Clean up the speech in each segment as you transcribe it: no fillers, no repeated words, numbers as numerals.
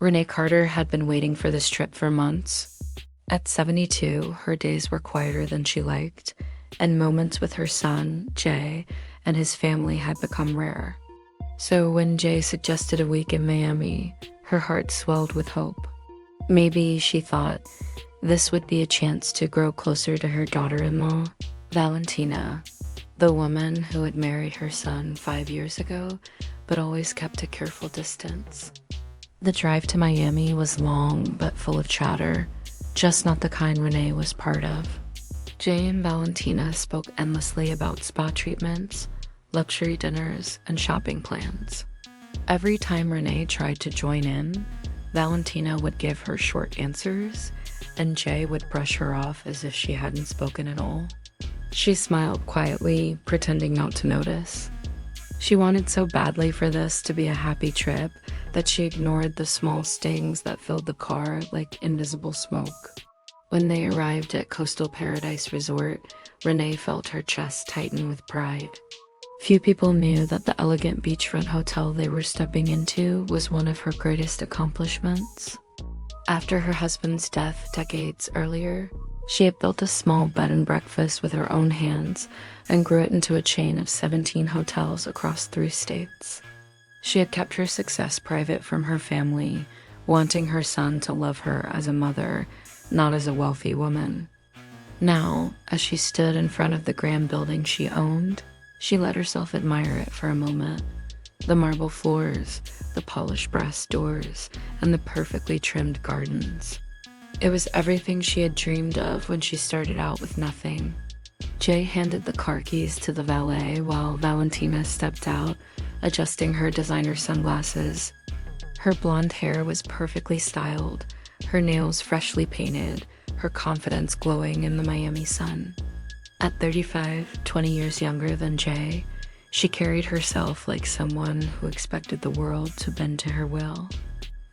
Renee Carter had been waiting for this trip for months. At 72, her days were quieter than she liked, and moments with her son, Jay, and his family had become rare. So when Jay suggested a week in Miami, her heart swelled with hope. Maybe, she thought, this would be a chance to grow closer to her daughter-in-law, Valentina, the woman who had married her son 5 years ago, but always kept a careful distance. The drive to Miami was long but full of chatter, just not the kind Renee was part of. Jay and Valentina spoke endlessly about spa treatments, luxury dinners, and shopping plans. Every time Renee tried to join in, Valentina would give her short answers, and Jay would brush her off as if she hadn't spoken at all. She smiled quietly, pretending not to notice. She wanted so badly for this to be a happy trip that she ignored the small stings that filled the car like invisible smoke. When they arrived at Coastal Paradise Resort, Renee felt her chest tighten with pride. Few people knew that the elegant beachfront hotel they were stepping into was one of her greatest accomplishments. After her husband's death decades earlier, she had built a small bed and breakfast with her own hands and grew it into a chain of 17 hotels across 3 states. She had kept her success private from her family, wanting her son to love her as a mother, not as a wealthy woman. Now, as she stood in front of the grand building she owned, she let herself admire it for a moment. The marble floors, the polished brass doors, and the perfectly trimmed gardens. It was everything she had dreamed of when she started out with nothing. Jay handed the car keys to the valet while Valentina stepped out, adjusting her designer sunglasses. Her blonde hair was perfectly styled, her nails freshly painted, her confidence glowing in the Miami sun. At 35, 20 years younger than Jay, she carried herself like someone who expected the world to bend to her will.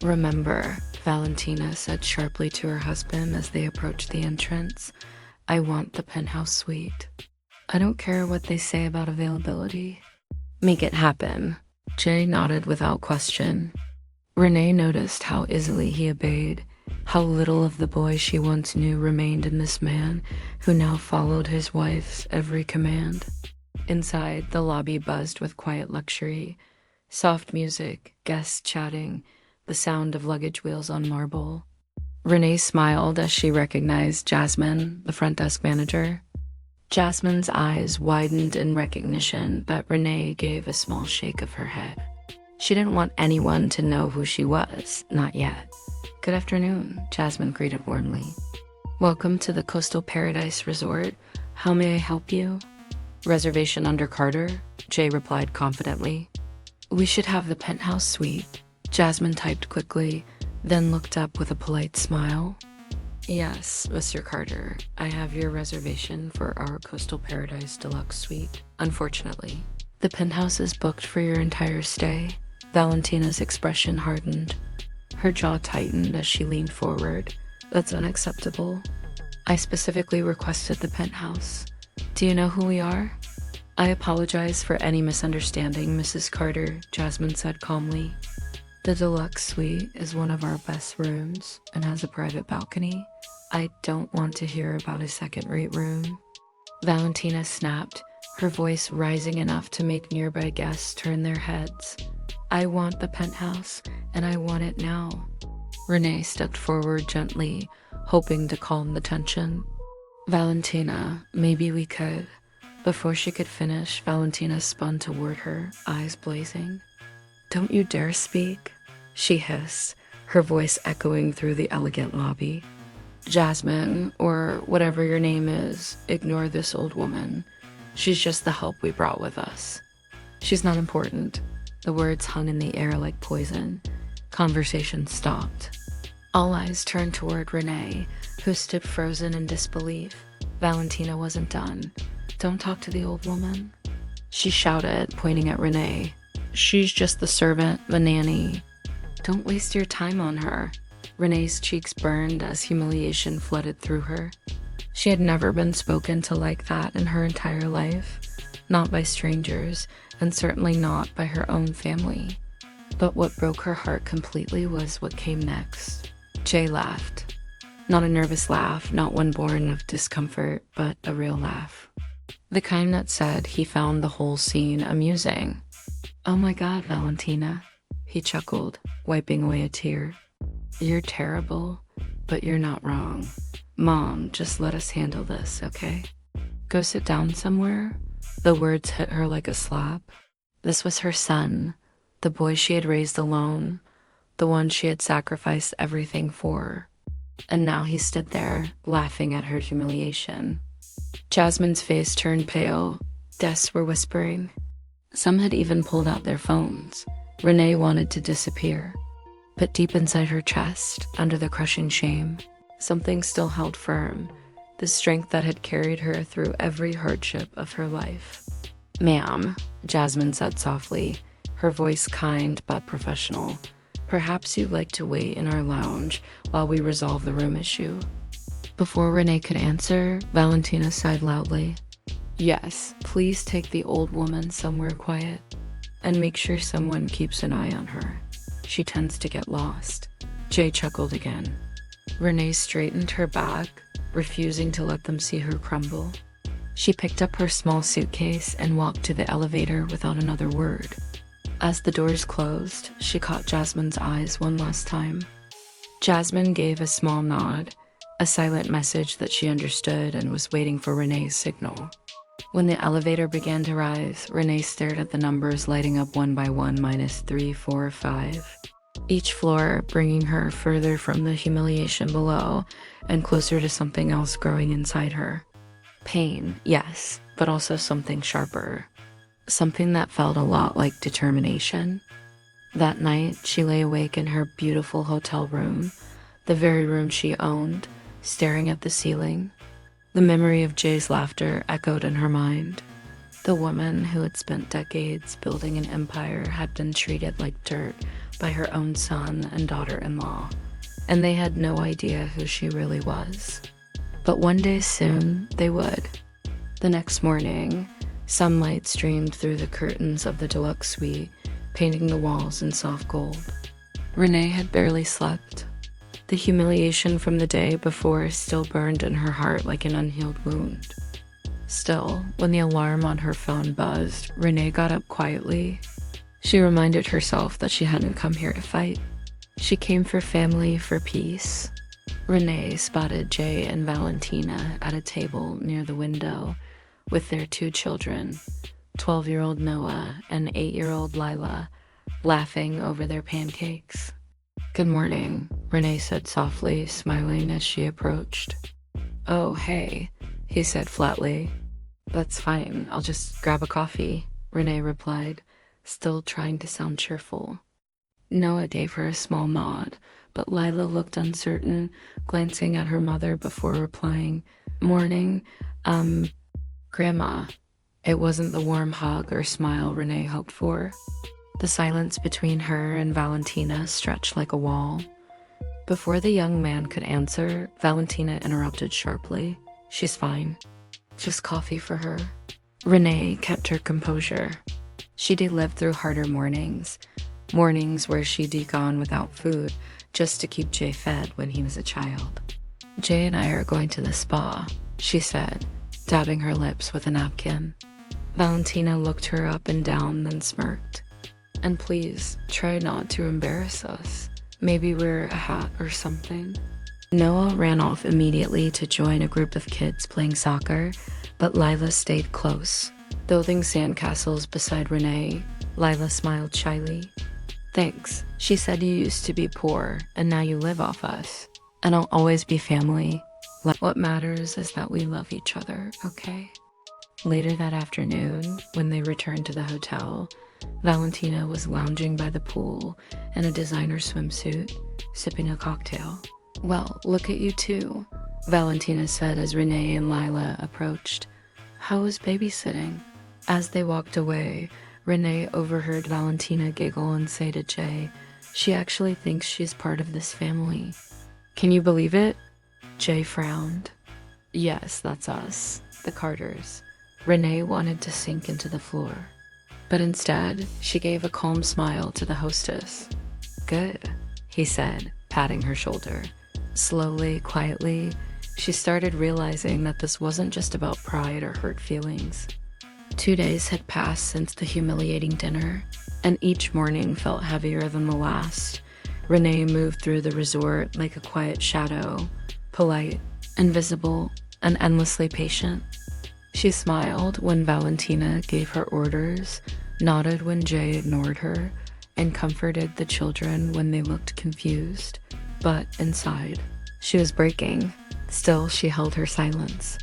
"Remember," Valentina said sharply to her husband as they approached the entrance, "I want the penthouse suite. I don't care what they say about availability. Make it happen." Jay nodded without question. Renee noticed how easily he obeyed, how little of the boy she once knew remained in this man who now followed his wife's every command. Inside, the lobby buzzed with quiet luxury, soft music, guests chatting, the sound of luggage wheels on marble. Renee smiled as she recognized Jasmine, the front desk manager. Jasmine's eyes widened in recognition, but Renee gave a small shake of her head. She didn't want anyone to know who she was, not yet. "Good afternoon," Jasmine greeted warmly. "Welcome to the Coastal Paradise Resort. How may I help you?" "Reservation under Carter," Jay replied confidently. "We should have the penthouse suite," Jasmine typed quickly, then looked up with a polite smile. "Yes, Mr. Carter, I have your reservation for our Coastal Paradise Deluxe Suite. Unfortunately, the penthouse is booked for your entire stay." Valentina's expression hardened. Her jaw tightened as she leaned forward. "That's unacceptable. I specifically requested the penthouse. Do you know who we are?" "I apologize for any misunderstanding, Mrs. Carter," Jasmine said calmly. "The deluxe suite is one of our best rooms and has a private balcony. I don't want to hear about a second-rate room." Valentina snapped, her voice rising enough to make nearby guests turn their heads. "I want the penthouse, and I want it now." Renee stepped forward gently, hoping to calm the tension. "Valentina, maybe we could." Before she could finish, Valentina spun toward her, eyes blazing. "Don't you dare speak," she hissed, her voice echoing through the elegant lobby. "Jasmine, or whatever your name is, ignore this old woman. She's just the help we brought with us. She's not important." The words hung in the air like poison. Conversation stopped. All eyes turned toward Renee, who stood frozen in disbelief. Valentina wasn't done. "Don't talk to the old woman," she shouted, pointing at Renee. "She's just the servant, the nanny. Don't waste your time on her." Renee's cheeks burned as humiliation flooded through her. She had never been spoken to like that in her entire life, not by strangers, and certainly not by her own family. But what broke her heart completely was what came next. Jay laughed. Not a nervous laugh, not one born of discomfort, but a real laugh. The kind that said he found the whole scene amusing. "Oh my God, Valentina," he chuckled, wiping away a tear. "You're terrible, but you're not wrong. Mom, just let us handle this, okay? Go sit down somewhere." The words hit her like a slap. This was her son, the boy she had raised alone, the one she had sacrificed everything for. And now he stood there, laughing at her humiliation. Jasmine's face turned pale. Guests were whispering. Some had even pulled out their phones. Renee wanted to disappear. But deep inside her chest, under the crushing shame, something still held firm, the strength that had carried her through every hardship of her life. "Ma'am," Jasmine said softly, her voice kind but professional. "Perhaps you'd like to wait in our lounge while we resolve the room issue." Before Renee could answer, Valentina sighed loudly. "Yes, please take the old woman somewhere quiet, and make sure someone keeps an eye on her. She tends to get lost." Jay chuckled again. Renee straightened her back, refusing to let them see her crumble. She picked up her small suitcase and walked to the elevator without another word. As the doors closed, she caught Jasmine's eyes one last time. Jasmine gave a small nod, a silent message that she understood and was waiting for Renee's signal. When the elevator began to rise, Renee stared at the numbers lighting up one by one, -3, 4, 5. Each floor bringing her further from the humiliation below and closer to something else growing inside her. Pain, yes, but also something sharper. Something that felt a lot like determination. That night, she lay awake in her beautiful hotel room, the very room she owned, staring at the ceiling. The memory of Jay's laughter echoed in her mind. The woman who had spent decades building an empire had been treated like dirt by her own son and daughter-in-law, and they had no idea who she really was. But one day soon, they would. The next morning, sunlight streamed through the curtains of the deluxe suite, painting the walls in soft gold. Renee had barely slept. The humiliation from the day before still burned in her heart like an unhealed wound. Still, when the alarm on her phone buzzed, Renee got up quietly. She reminded herself that she hadn't come here to fight. She came for family, for peace. Renee spotted Jay and Valentina at a table near the window with their 2 children, 12-year-old Noah and 8-year-old Lila, laughing over their pancakes. "Good morning," Renee said softly, smiling as she approached. "Oh, hey," he said flatly. "That's fine, I'll just grab a coffee," Renee replied, still trying to sound cheerful. Noah gave her a small nod, but Lila looked uncertain, glancing at her mother before replying, "Morning, Grandma." It wasn't the warm hug or smile Renee hoped for. The silence between her and Valentina stretched like a wall. Before the young man could answer, Valentina interrupted sharply. "She's fine. Just coffee for her." Renee kept her composure. She'd lived through harder mornings where she'd gone without food just to keep Jay fed when he was a child. "Jay and I are going to the spa," she said, dabbing her lips with a napkin. Valentina looked her up and down, then smirked. "And please, try not to embarrass us. Maybe wear a hat or something." Noah ran off immediately to join a group of kids playing soccer, but Lila stayed close. Building sandcastles beside Renee, Lila smiled shyly. "Thanks. She said you used to be poor, and now you live off us. And I'll always be family. What matters is that we love each other, okay?" Later that afternoon, when they returned to the hotel, Valentina was lounging by the pool in a designer swimsuit, sipping a cocktail. "Well, look at you two," Valentina said as Renee and Lila approached. "How was babysitting?" As they walked away, Renee overheard Valentina giggle and say to Jay, "She actually thinks she's part of this family." "Can you believe it?" Jay frowned. "Yes, that's us, the Carters." Renee wanted to sink into the floor. But instead, she gave a calm smile to the hostess. "Good," he said, patting her shoulder. Slowly, quietly, she started realizing that this wasn't just about pride or hurt feelings. 2 days had passed since the humiliating dinner, and each morning felt heavier than the last. Renee moved through the resort like a quiet shadow, polite, invisible, and endlessly patient. She smiled when Valentina gave her orders, nodded when Jay ignored her, and comforted the children when they looked confused. But inside, she was breaking. Still, she held her silence.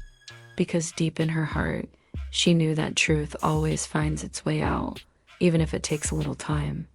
Because deep in her heart, she knew that truth always finds its way out, even if it takes a little time.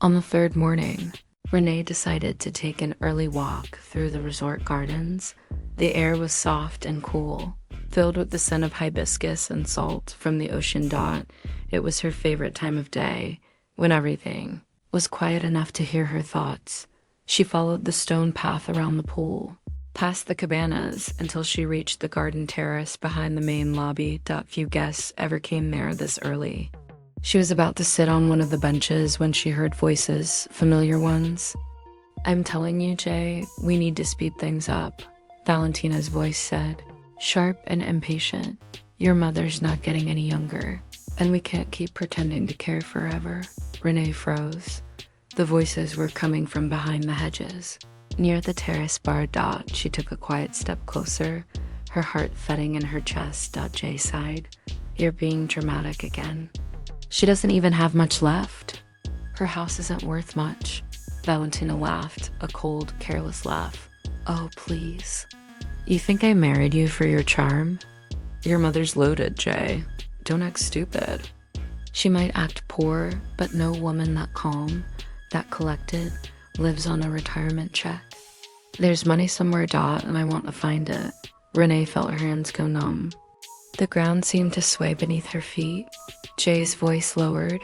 On the third morning, Renee decided to take an early walk through the resort gardens. The air was soft and cool, filled with the scent of hibiscus and salt from the ocean dot. It was her favorite time of day, when everything was quiet enough to hear her thoughts. She followed the stone path around the pool, past the cabanas until she reached the garden terrace behind the main lobby. Few guests ever came there this early. She was about to sit on one of the benches when she heard voices, familiar ones. "I'm telling you, Jay, we need to speed things up," Valentina's voice said, sharp and impatient. "Your mother's not getting any younger, and we can't keep pretending to care forever." Renee froze. The voices were coming from behind the hedges. Near the terrace bar. She took a quiet step closer, her heart thudding in her chest. Jay sighed. "You're being dramatic again. She doesn't even have much left. Her house isn't worth much." Valentina laughed, a cold, careless laugh. "Oh, please. You think I married you for your charm? Your mother's loaded, Jay. Don't act stupid." She might act poor, but no woman that calm, that collected, lives on a retirement check. "There's money somewhere, and I want to find it." Renee felt her hands go numb. The ground seemed to sway beneath her feet. Jay's voice lowered.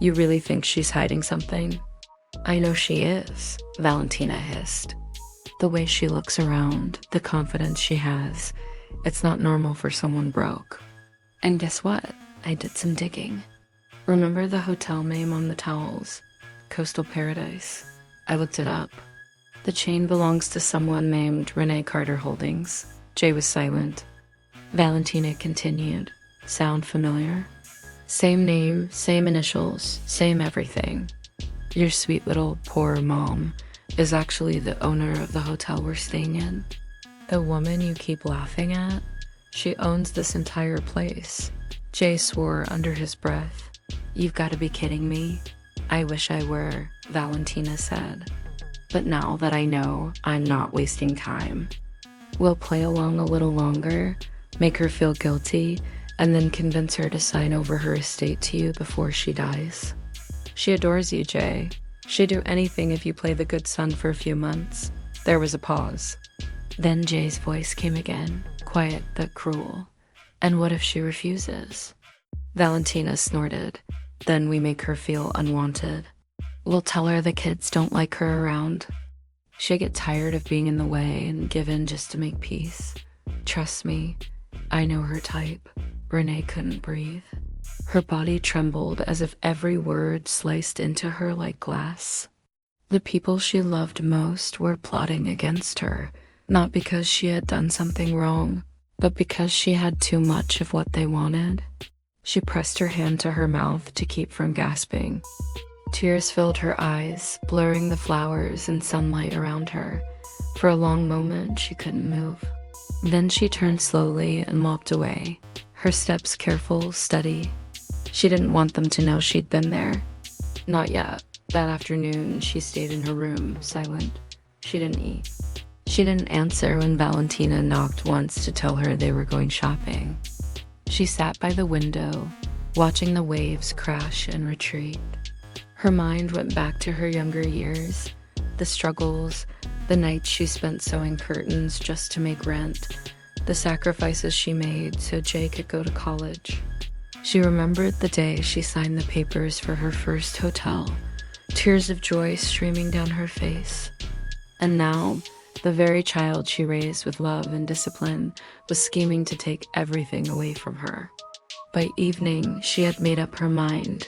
"You really think she's hiding something?" "I know she is," Valentina hissed. "The way she looks around, the confidence she has, it's not normal for someone broke." And guess what? I did some digging. Remember the hotel name on the towels? Coastal Paradise. I looked it up. The chain belongs to someone named Renee Carter Holdings. Jay was silent. Valentina continued. "Sound familiar?" "Same name, same initials, same everything. Your sweet little poor mom is actually the owner of the hotel we're staying in. The woman you keep laughing at, she owns this entire place." Jay swore under his breath. "You've got to be kidding me." "I wish I were," Valentina said. "But now that I know, I'm not wasting time. We'll play along a little longer, make her feel guilty, and then convince her to sign over her estate to you before she dies. She adores you, Jay. She'd do anything if you play the good son for a few months." There was a pause. Then Jay's voice came again, quiet but cruel. "And what if she refuses?" Valentina snorted. "Then we make her feel unwanted. We'll tell her the kids don't like her around. She'll get tired of being in the way and give in just to make peace. Trust me, I know her type." Renee couldn't breathe. Her body trembled as if every word sliced into her like glass. The people she loved most were plotting against her, not because she had done something wrong, but because she had too much of what they wanted. She pressed her hand to her mouth to keep from gasping. Tears filled her eyes, blurring the flowers and sunlight around her. For a long moment, she couldn't move. Then she turned slowly and walked away, her steps careful, steady. She didn't want them to know she'd been there. Not yet. That afternoon, she stayed in her room, silent. She didn't eat. She didn't answer when Valentina knocked once to tell her they were going shopping. She sat by the window, watching the waves crash and retreat. Her mind went back to her younger years, the struggles, the nights she spent sewing curtains just to make rent, the sacrifices she made so Jay could go to college. She remembered the day she signed the papers for her first hotel, tears of joy streaming down her face. And now, the very child she raised with love and discipline was scheming to take everything away from her. By evening, she had made up her mind.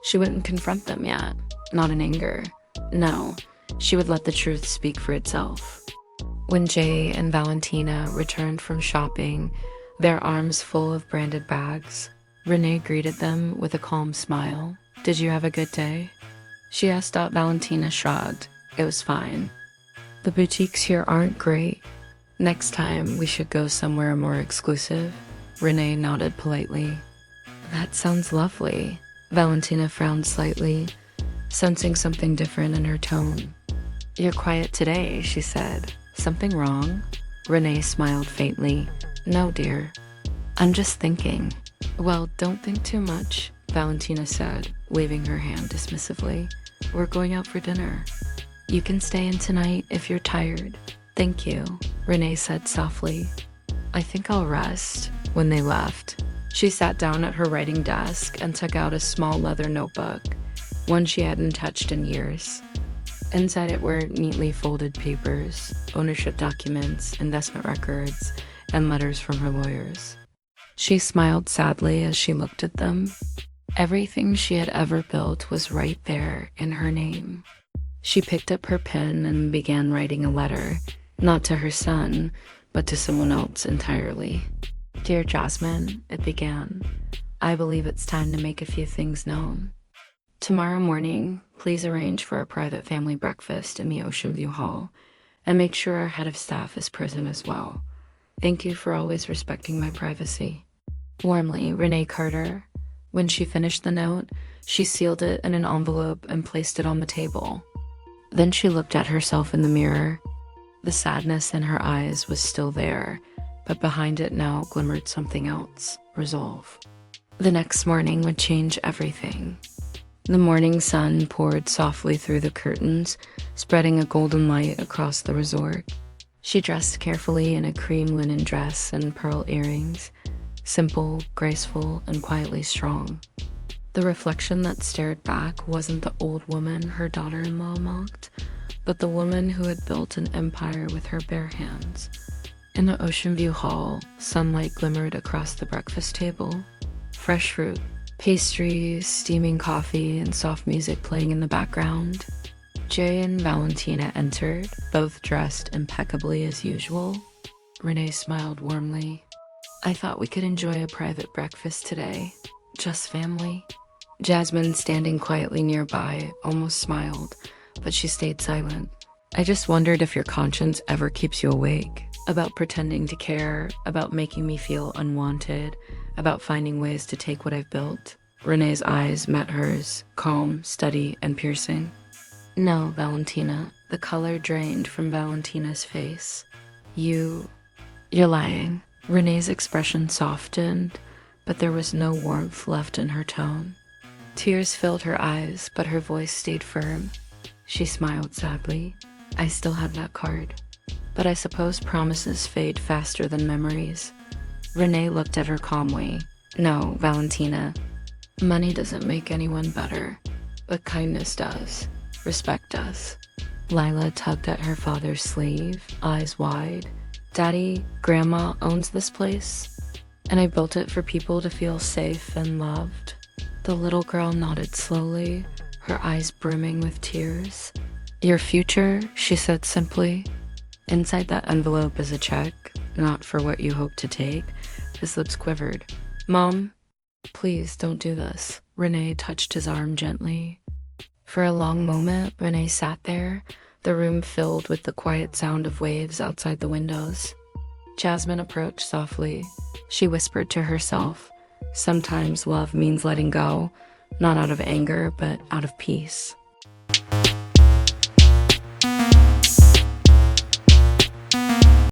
She wouldn't confront them yet, not in anger. No, she would let the truth speak for itself. When Jay and Valentina returned from shopping, their arms full of branded bags, Renee greeted them with a calm smile. "Did you have a good day?" she asked out. Valentina shrugged. "It was fine. The boutiques here aren't great. Next time, we should go somewhere more exclusive." Renee nodded politely. "That sounds lovely." Valentina frowned slightly, sensing something different in her tone. "You're quiet today," she said. "Something wrong?" Renee smiled faintly. "No, dear. I'm just thinking." "Well, don't think too much," Valentina said, waving her hand dismissively. "We're going out for dinner. You can stay in tonight if you're tired." "Thank you," Renee said softly. "I think I'll rest." When they left, she sat down at her writing desk and took out a small leather notebook, one she hadn't touched in years. Inside it were neatly folded papers, ownership documents, investment records, and letters from her lawyers. She smiled sadly as she looked at them. Everything she had ever built was right there in her name. She picked up her pen and began writing a letter, not to her son, but to someone else entirely. "Dear Jasmine," it began, "I believe it's time to make a few things known. Tomorrow morning, please arrange for a private family breakfast in the Ocean View Hall, and make sure our head of staff is present as well. Thank you for always respecting my privacy. Warmly, Renee Carter." When she finished the note, she sealed it in an envelope and placed it on the table. Then she looked at herself in the mirror. The sadness in her eyes was still there, but behind it now glimmered something else: resolve. The next morning would change everything. The morning sun poured softly through the curtains, spreading a golden light across the resort. She dressed carefully in a cream linen dress and pearl earrings, simple, graceful, and quietly strong. The reflection that stared back wasn't the old woman her daughter-in-law mocked, but the woman who had built an empire with her bare hands. In the Ocean View Hall, sunlight glimmered across the breakfast table. Fresh fruit, pastries, steaming coffee, and soft music playing in the background. Jay and Valentina entered, both dressed impeccably as usual. Renee smiled warmly. "I thought we could enjoy a private breakfast today. Just family." Jasmine, standing quietly nearby, almost smiled, but she stayed silent. "I just wondered if your conscience ever keeps you awake. About pretending to care, about making me feel unwanted, about finding ways to take what I've built." Renee's eyes met hers, calm, steady, and piercing. "No, Valentina." The color drained from Valentina's face. You're lying." Renee's expression softened, but there was no warmth left in her tone. Tears filled her eyes, but her voice stayed firm. She smiled sadly. "I still have that card. But I suppose promises fade faster than memories." Renee looked at her calmly. "No, Valentina. Money doesn't make anyone better, but kindness does. Respect does." Lila tugged at her father's sleeve, eyes wide. "Daddy, Grandma owns this place, and I built it for people to feel safe and loved." The little girl nodded slowly, her eyes brimming with tears. "Your future," she said simply. "Inside that envelope is a check, not for what you hope to take." His lips quivered. "Mom, please don't do this." Renee touched his arm gently. For a long moment, Renee sat there, the room filled with the quiet sound of waves outside the windows. Jasmine approached softly. She whispered to herself, "Sometimes love means letting go, not out of anger, but out of peace."